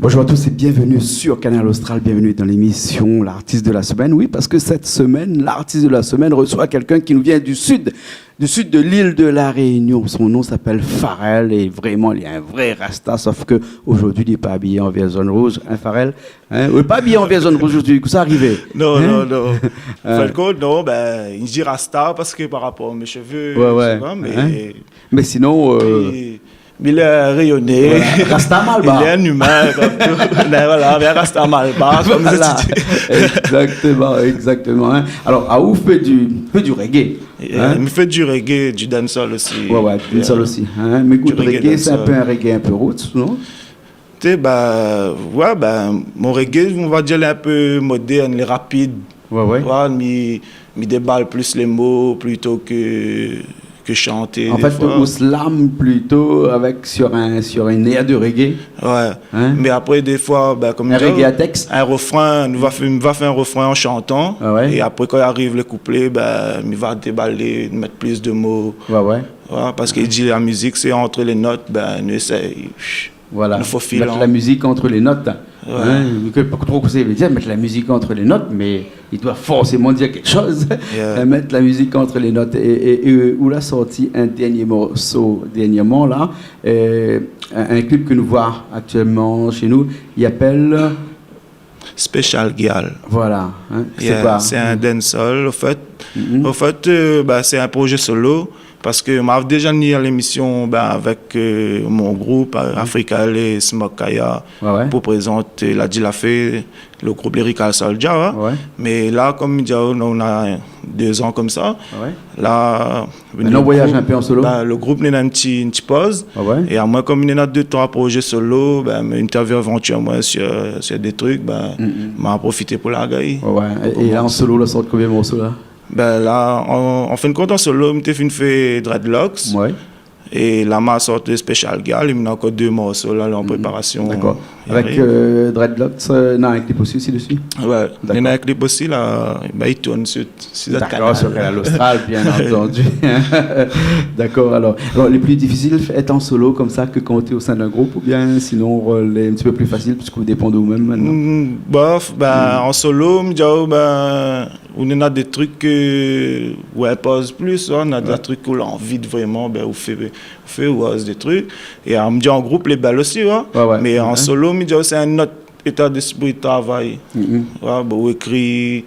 Bonjour à tous et bienvenue sur Canal Austral, bienvenue dans l'émission L'artiste de la semaine. Oui, parce que cette semaine, l'artiste de la semaine reçoit quelqu'un qui nous vient du sud de l'île de la Réunion. Son nom s'appelle Pharrell et vraiment, il est un vrai rasta, sauf que aujourd'hui, il n'est pas habillé en vert zone rouge. Hein, Pharrell? Hein? Il n'est pas habillé en vert zone rouge aujourd'hui, que ça arrivait? Non, hein? Non. Falco, non, ben, il dit rasta parce que par rapport à mes cheveux, ouais. Pas, mais... Hein? Mais sinon... Mais il est rayonné. Voilà. Rasta Malba. Il est un humain, comme tout. Voilà, mais Rasta Malba, comme voilà. Exactement. Hein. Alors, Aou fait du reggae. Hein? Il fait du reggae, du dancehall aussi. Ouais, du dancehall aussi. Hein. Mais écoute, reggae, c'est un peu un reggae un peu roots, non? Tu sais, mon reggae, on va dire, il est un peu moderne, il est rapide. Ouais. Mais déballe plus les mots plutôt que chanter. En fait, on slam plutôt sur une air de reggae. Ouais. Hein? Mais après, des fois, comme un reggae à texte. Un refrain, on va faire un refrain en chantant. Ouais. Et après, quand il arrive le couplet, il va déballer, mettre plus de mots. Ouais. Parce qu'il dit la musique, c'est entre les notes, nous essaye. Voilà. Il faut filer. Mettre la musique entre les notes. Ouais. Hein, pas trop ça veut dire mettre la musique entre les notes, mais il doit forcément dire quelque chose. Yeah. Mettre la musique entre les notes. Et où l'a sorti un dernier morceau dernièrement là, un clip que nous voyons actuellement chez nous, il appelle Special Girl. Voilà. Hein, c'est un dancehall. Au fait, c'est un projet solo. Parce que je m'avais déjà mis à l'émission avec mon groupe Africa et Smokaya pour présenter la Dilafé, le groupe Lyrical Soldier. Ouais. Mais là, comme on a 2 ans comme ça, là... on voyage un peu en solo. Le groupe est dans une petite pause. Et à moi, comme il y a 2-3 projets solo, m'intervient éventuellement sur des trucs, m'a profité pour la gagne. Et là, en solo, là, sort combien de morceaux là? Là, en fin de compte, en solo, j'ai fait Dreadlocks. Ouais. Et là, m'a sorti Special Girl. Il y a encore 2 morceaux là, en préparation. D'accord. Avec Dreadlocks, il y a un clip aussi dessus? Ouais, il y a un clip aussi, là, il tourne sur D'accord, sur Canal Austral, bien entendu. D'accord, alors, les plus difficiles, être en solo comme ça que quand tu es au sein d'un groupe, ou bien sinon, les un petit peu plus facile, puisque vous dépendez de vous-même maintenant? En solo, on a des trucs où elle pose plus, on a des trucs où on vide vraiment, on fait des trucs. Et on me dit en groupe, les belles aussi, mais en solo, c'est un autre état d'esprit de travail. Où écrit,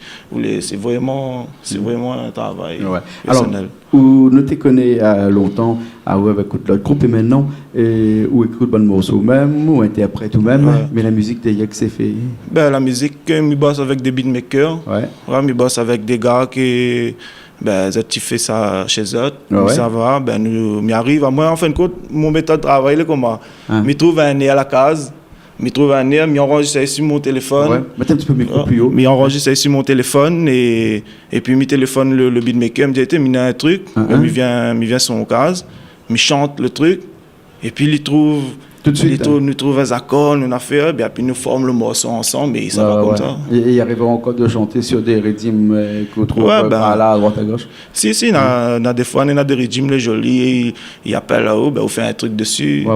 c'est vraiment un travail personnel. Alors, nous te connais longtemps, avec l'autre groupe, et maintenant, où écoute bon morceau même, ou interprète ou même, mais la musique, d'ailleurs, que c'est fait? La musique, je bosse avec des beatmakers, je bosse avec des gars qui... tu fais ça chez eux, ça va, nous arrive à moi, en fin de compte, mon méthode de travail, c'est comment? Je trouve un nez à la case, je enregistre sur mon téléphone. Mettez un petit peu micro plus haut. Je enregistre sur mon téléphone et puis je téléphone le beatmaker, me dit, il y a un truc, il vient sur mon case, je chante le truc, et puis il trouve... Tout de suite. Nous trouvons un accord, une affaire, et puis nous formons le morceau ensemble, et ça va comme ça. Et il arrive encore de chanter sur des rythmes qu'on trouve à droite à gauche? Si, on a des fois, on a des rythmes les jolis, ils appellent là-haut, on fait un truc dessus.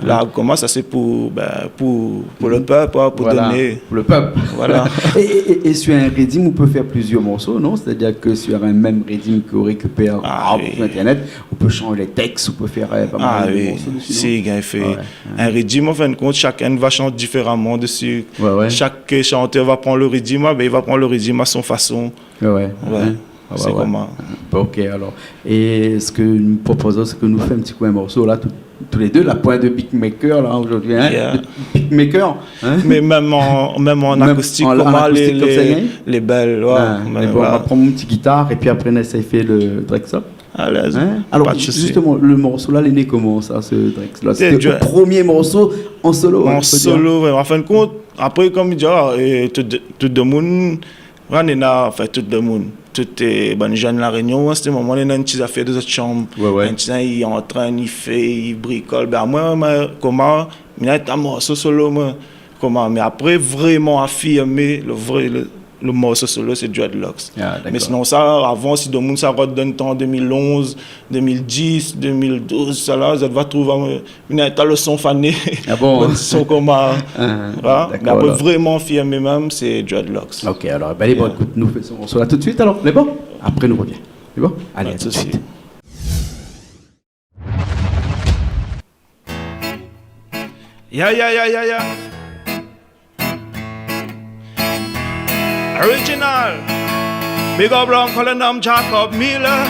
Là, comment ça, c'est pour le peuple, pour donner. Pour le peuple. Voilà. et sur un rythme, on peut faire plusieurs morceaux, non? C'est-à-dire que sur un même rythme qu'on récupère sur Internet, on peut changer les textes, on peut faire pas mal de morceaux dessus. Si, il fait. Un rythme, en fin de compte, chacun va chanter différemment dessus. Chaque chanteur va prendre le rythme, il va prendre le rythme à son façon. C'est comment. Ok, alors. Et ce que nous proposons, c'est que nous fassions un petit coup un morceau, là, tous les deux, la pointe de beatmaker, là, aujourd'hui. Beatmaker. Mais même en acoustique, les belles. On va prendre une petite guitare, et puis après, on essaie de faire le Drex Up. Alors, justement, le morceau là, il est né comment ça, ce Drex là? C'était le premier morceau en solo. En solo, en fin de compte, après, comme il dit, tout le monde, tout le monde, tout les jeunes de la Réunion, à ce moment, on a une petite affaire de cette chambre. Il est en train, il fait, il bricole. Moi, comment, il y a un morceau solo, comment, mais après, vraiment affirmer le morceau solo, c'est Dreadlocks. Ah, mais sinon, ça, avant, si Domoun, ça redonne en 2011, 2010, 2012, ça là, ça va trouver une leçon fanée. Ah bon? Son coma. Mais après, alors. vraiment fier même, c'est Dreadlocks. Ok, alors, ben, les bons, écoute, nous faisons morceau là tout de suite, alors, les bons? Après, nous reviens. Les bons? Allez, à tout de suite. Yeah. Original. Big up long calling them Jacob Miller.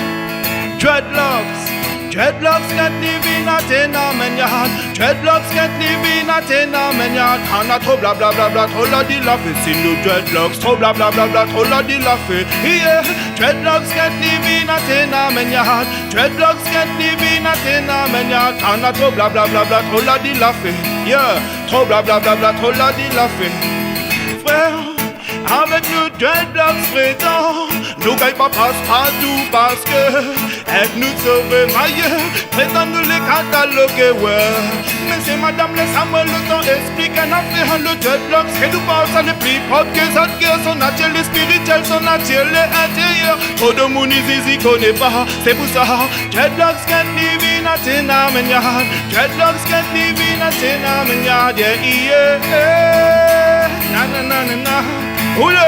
Dreadlocks. Dreadlocks can't live in a tenement yard. Dreadlocks can't live in a tenement yard. And a trop bla bla bla bla, trop la di la fait. C'est nous dreadlocks, trop bla bla bla bla, trop la di la fait. Yeah. Dreadlocks can't live in a tenement yard. Dreadlocks can't live in a tenement yard. And a trop bla bla bla bla, trop la di la fait. Yeah. Trop bla bla bla bla, trop la di la fait. Frère. Avec nous dreadlocks présents, nous gagne pas passe partout parce que être nous sauver maillot, présent nous les cataloguer, ouais. Mais c'est madame les Samuel le temps explique un affaire le dreadlocks, et nous pensons les plus propres que ça que son nature, les spirituels, son nature, les intérieurs. Trop de monde ici connaît pas, c'est pour ça. Dreadlocks can't live in a tenement yard. Dreadlocks can't live in a tenement yard, yeah. Na. Oulé,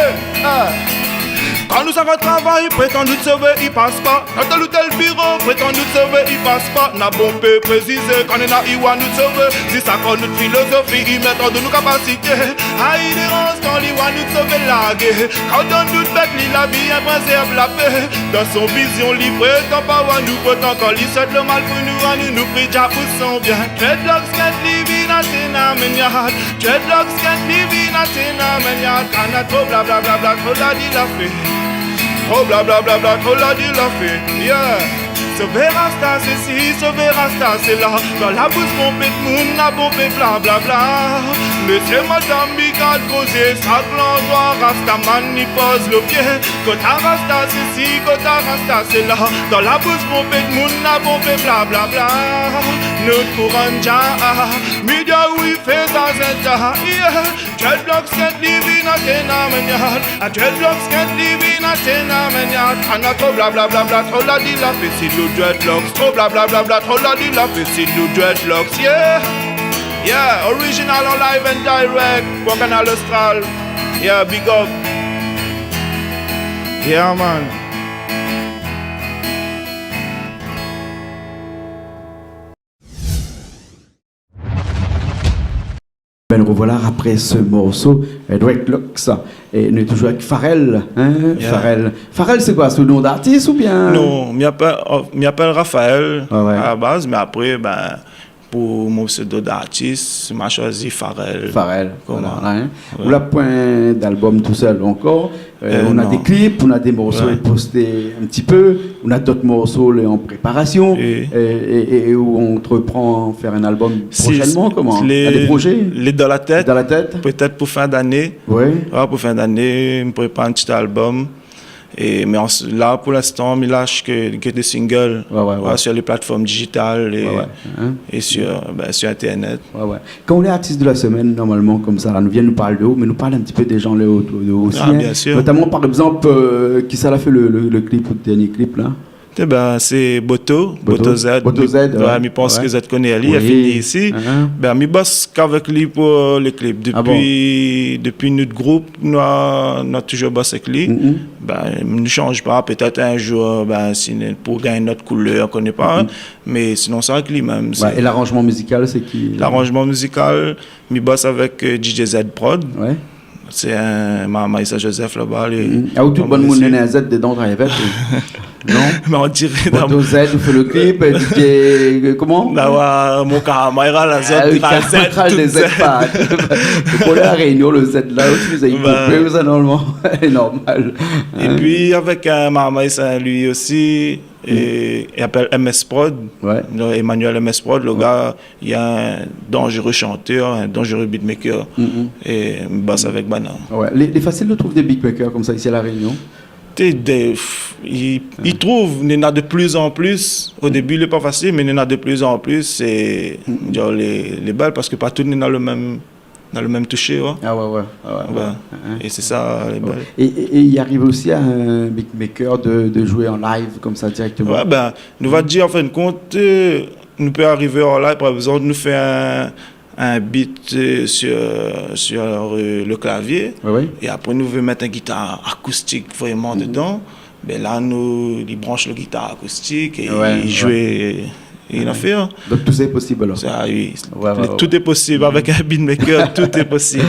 Quand nous avons travaillé, prétendu de sauver, il passe pas. Dans tel ou tel bureau, prétendu de sauver, il passe pas. N'a bon peu précisé, quand on a Iwa nous sauver. Si ça compte notre philosophie, il met en de nos capacités. Aïe, dérange quand l'Iwa nous sauver la guerre. Quand on doute bec, la vie est préserve la paix. Dans son vision libre, tant pas à nous, pourtant quand il souhaite le mal pour nous, à nous prie déjà pour son bien. Dreadlocks can't live in a tenement yard. Dreadlocks can't live in a tenement yard. Quand on a trop bla bla bla bla, trop la dit la fée. Oh bla bla bla bla, trop la dit la fée, yeah. Sauver Rasta c'est ci, sauver Rasta c'est là. Dans la bouche pompée de moun, la pompée bla bla bla. Monsieur madame, bigat causé, ça l'endroit, Rasta man y pose le pied. Kota Rasta c'est ci, Kota Rasta c'est là. Dans la bouche pompée de moun, la pompée bla bla bla. Notre couronne ja, media oui fait ça c'est ça, yeah. Dreadlocks can't live in a tenement yard. A dreadlocks can't live in a tenement yard. And a trop bla bla bla bla, trop la dit la fée, c'est nous dreadlocks. Trop bla bla bla bla, trop la dit la fée, c'est nous dreadlocks, yeah. Yeah, original on live and direct, pour Canal Austral. Yeah, big up. Yeah man. Ben revoilà après ce morceau, Dreadlocks, et nous sommes toujours avec Pharrell, hein, yeah. Pharrell c'est quoi, ce nom d'artiste ou bien? Non, m'appelle Raphaël à la base, mais après, ben, pour mon pseudo d'artiste, je m'ai choisi Pharrell. Voilà, hein. On a point d'album tout seul encore. On a des clips, on a des morceaux postés un petit peu, on a d'autres morceaux en préparation et où on entreprend faire un album prochainement. Comment? Il y a des projets? Les dans la tête. Peut-être pour fin d'année. Oui. Ouais, pour fin d'année, je prépare un petit album. Mais là, pour l'instant, je lâche que des singles sur les plateformes digitales et sur Internet. Quand on est artiste de la semaine, normalement, comme ça, là, nous vient nous parler de haut, mais nous parle un petit peu des gens là autour de haut aussi. Bien sûr. Notamment, par exemple, qui ça a fait le clip, le dernier clip là? C'est Boto Z. Je pense que Z connaît lui, il a fini ici. Je bosse qu'avec lui pour les clips. Depuis notre groupe, nous avons toujours bossé avec lui. Nous ne change pas. Peut-être un jour, pour gagner notre couleur, on ne connaît pas. Mais sinon, c'est avec lui-même. Et l'arrangement musical, c'est qui? L'arrangement musical, je bosse avec DJ Z Prod. C'est un Maïssa Joseph là-bas. Où tout le monde est un Z dedans, avec non? Mais on dirait Boto Z, on fait le clip, DJ, comment? Mon Caramaïra, la Z, les Z pas. Pour la réunion, le Z là, aussi, vous avez coupé, ça normalement, c'est normal. Et puis avec Maïssa, lui aussi, il appelle MS Prod, Emmanuel MS Prod, le gars, il y a un dangereux chanteur, un dangereux beatmaker, et il bosse avec Bana. Les faciles de trouver des beatmakers comme ça ici à La Réunion? Il trouve, il y en a de plus en plus. Au début, il n'est pas facile, mais il y en a de plus en plus. C'est les balles, parce que pas tout le monde a dans le même toucher. Ouais. Ah ouais. Et c'est ça. Et il arrive aussi à un beatmaker de jouer en live comme ça directement. Ouais, nous va dire en fin de compte, nous peut arriver en live, par exemple, nous faire un beat sur le clavier. Ouais. Et après, nous veut mettre une guitare acoustique vraiment dedans. Ben là, il branche la guitare acoustique et il joue. Il en fait. Donc tout ça est possible alors. Ça, oui. Tout est possible. Avec un beatmaker, tout est possible.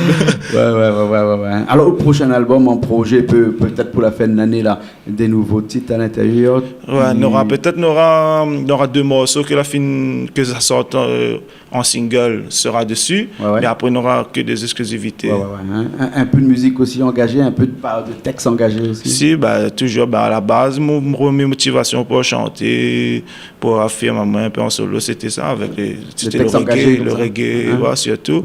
Ouais. Alors, au prochain album, en projet, peut-être pour la fin de l'année, là, des nouveaux titres à l'intérieur. Ouais, il y aura 2 morceaux que ça sorte en single sera dessus. Ouais. Mais après, il n'y aura que des exclusivités. Un peu de musique aussi engagée, un peu de texte engagé aussi. Si, toujours à la base, mes motivations pour chanter, pour affirmer un peu en solo, c'était ça, avec le reggae, surtout.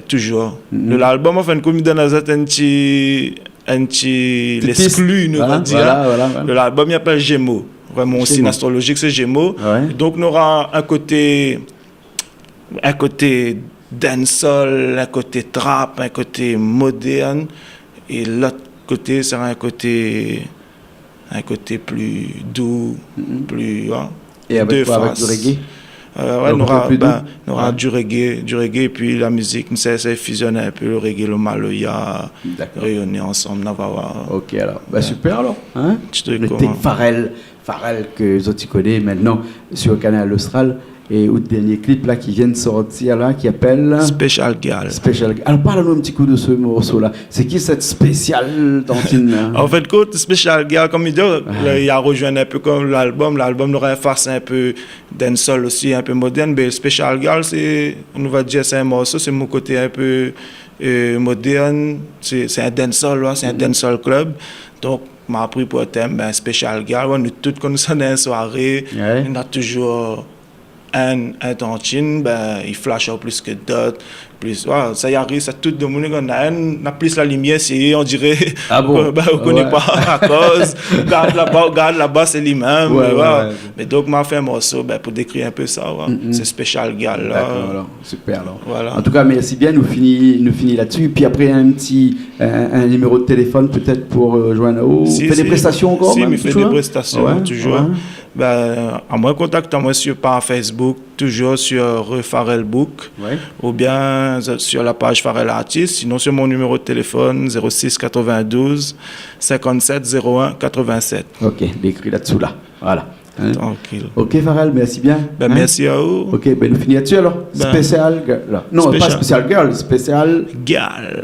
Toujours. L'album, en fin de compte, il donne un petit l'exclu, nous va dire. L'album, il s'appelle Gémeaux. Vraiment, mon signe astrologique, c'est Gémeaux. Ouais. Donc, on aura un côté dancehall, un côté trap, un côté moderne, et l'autre côté sera un côté plus doux, plus... Et avec quoi, avec du reggae? On aura du reggae, et puis la musique, nous ça fusionner un peu, le reggae, le maloya, réunir ensemble. Ok, alors. Super alors. Hein? Le thé Pharrell que tu connais maintenant sur Canal Austral. Et au dernier clip là qui vient de sortir là, qui appelle Special Girl. Alors parle-nous un petit coup de ce morceau là. C'est qui cette spéciale tantine là? En fait, Special Girl, comme il dit, il a rejoint un peu comme l'album. L'album aura une face un peu dancehall aussi, un peu moderne. Mais Special Girl, on va dire, c'est un morceau, c'est mon côté un peu moderne. C'est un dancehall, c'est un dancehall club. Donc, m'a appris pour le thème Special Girl. Nous tous connaissons dans une soirée. On a toujours un tontine, il flash plus que d'autres. Ça y arrive, ça tout le monde on a plus la lumière, on dirait on connaît pas à cause. Regarde là-bas, c'est lui-même. Mais donc, m'a fait un morceau pour décrire un peu ça. C'est Special Girl. D'accord, alors. Super alors. Voilà. En tout cas, merci bien, nous finissons là-dessus. Puis après, un numéro de téléphone peut-être pour joindre. Fait des prestations encore? Si, mais fait des prestations toujours. À moi, contacte-moi par Facebook, toujours sur Pharrell Book, ou bien sur la page Pharrell Artist, sinon sur mon numéro de téléphone 06 92 57 01 87. Ok, l'écrit là-dessous là, voilà. Tranquille. Ok Pharrell, merci bien. Merci à vous. Ok, nous finissons là-dessus alors. Spécial Girl. Non, pas Spécial Girl, Spécial Girl.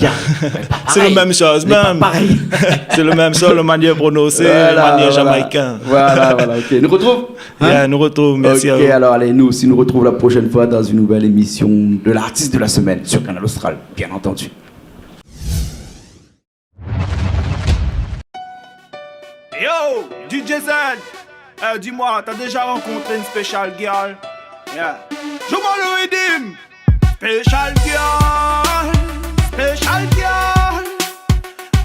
C'est la même chose, même. Pareil. C'est le même chose, la manière prononcée, la manière jamaïcaine. Voilà, ok. Nous retrouvons. Nous retrouvons, merci à vous. Ok, alors allez, nous aussi nous retrouvons la prochaine fois dans une nouvelle émission de l'artiste de la semaine sur Canal Austral, bien entendu. Yo, DJ Z. Dis-moi, t'as déjà rencontré une Special Girl? Joue-moi le rythme. Special Girl, Special Girl.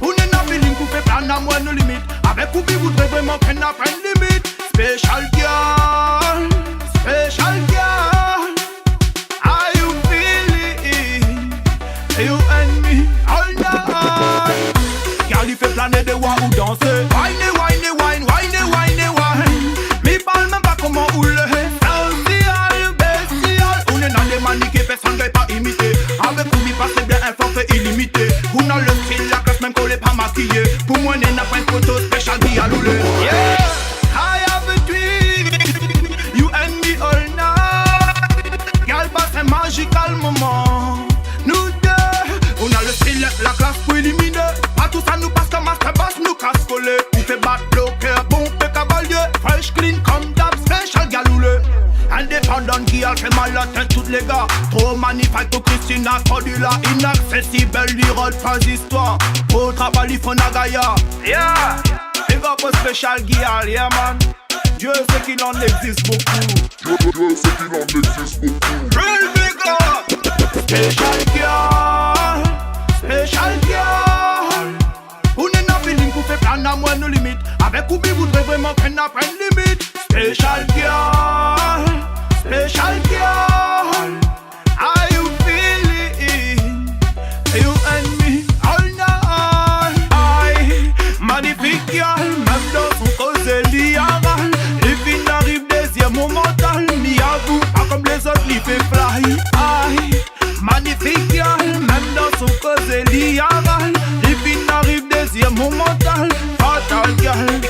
On est dans le feeling pour faire plan à moi nos limites. Avec vous, vous voudrez vraiment prendre limite. Special Girl, Special Girl. Are you feeling? You and me all night. Girl, il fait planer des voix ou danser. Wine. Comment ou le bestial, on est dans des manies qui personne ne pas imiter. Avec vous, il passe bien un forfait illimité. On a le style, la classe même qu'on n'est pas maquillé. Pour moi, on n'a pas une photo spéciale qui a loulé. Yeah, I have a dream, you and me all night. Girl, passe un magical moment. Nous deux, on a le style, la classe pour éliminer. À tout ça, nous passe comme master bass, nous casse coller. On fait battre bloquer, pompe cavalier. Fresh, clean, comme d'hab. Indépendant qui a fait mal à tête tous les gars. Trop magnifique pour Christina Cordula. Inaccessible, l'irode pas d'histoire. Au travail, il faut Nagaya. Yeah, big up a Special Girl, yeah man. Dieu sait qu'il en existe beaucoup. Dieu sait qu'il en existe beaucoup. Real big up. Special Girl, Special Girl. On est dans le feeling pour faire plan à moi nos limites. Avec vous, vous voudrez vraiment prendre limite. Special Girl, Special Girl. Are you feeling? momental. Mi avoue, pas comme les autres, il fait fly. Aïe, magnifique girl, même dans son cause, elle y avale. Et puis n'arrive désir momental, fatal girl.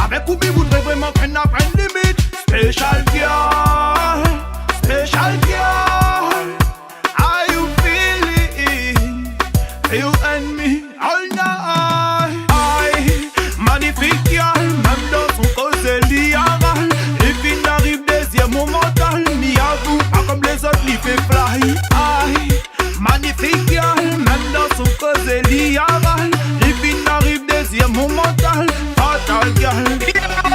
Avec Oubi voudrait vraiment qu'on apprenne limite. Special girl, how you feeling? You and me all night. Aïe, magnifique girl, même dans son cause elle y avale. Et puis n'arrive désir momental. Mi avoue, pas comme les autres, il fait fly. Aïe, magnifique girl, même dans son cause elle y avale. Et puis n'arrive désir momental. Fatal girl.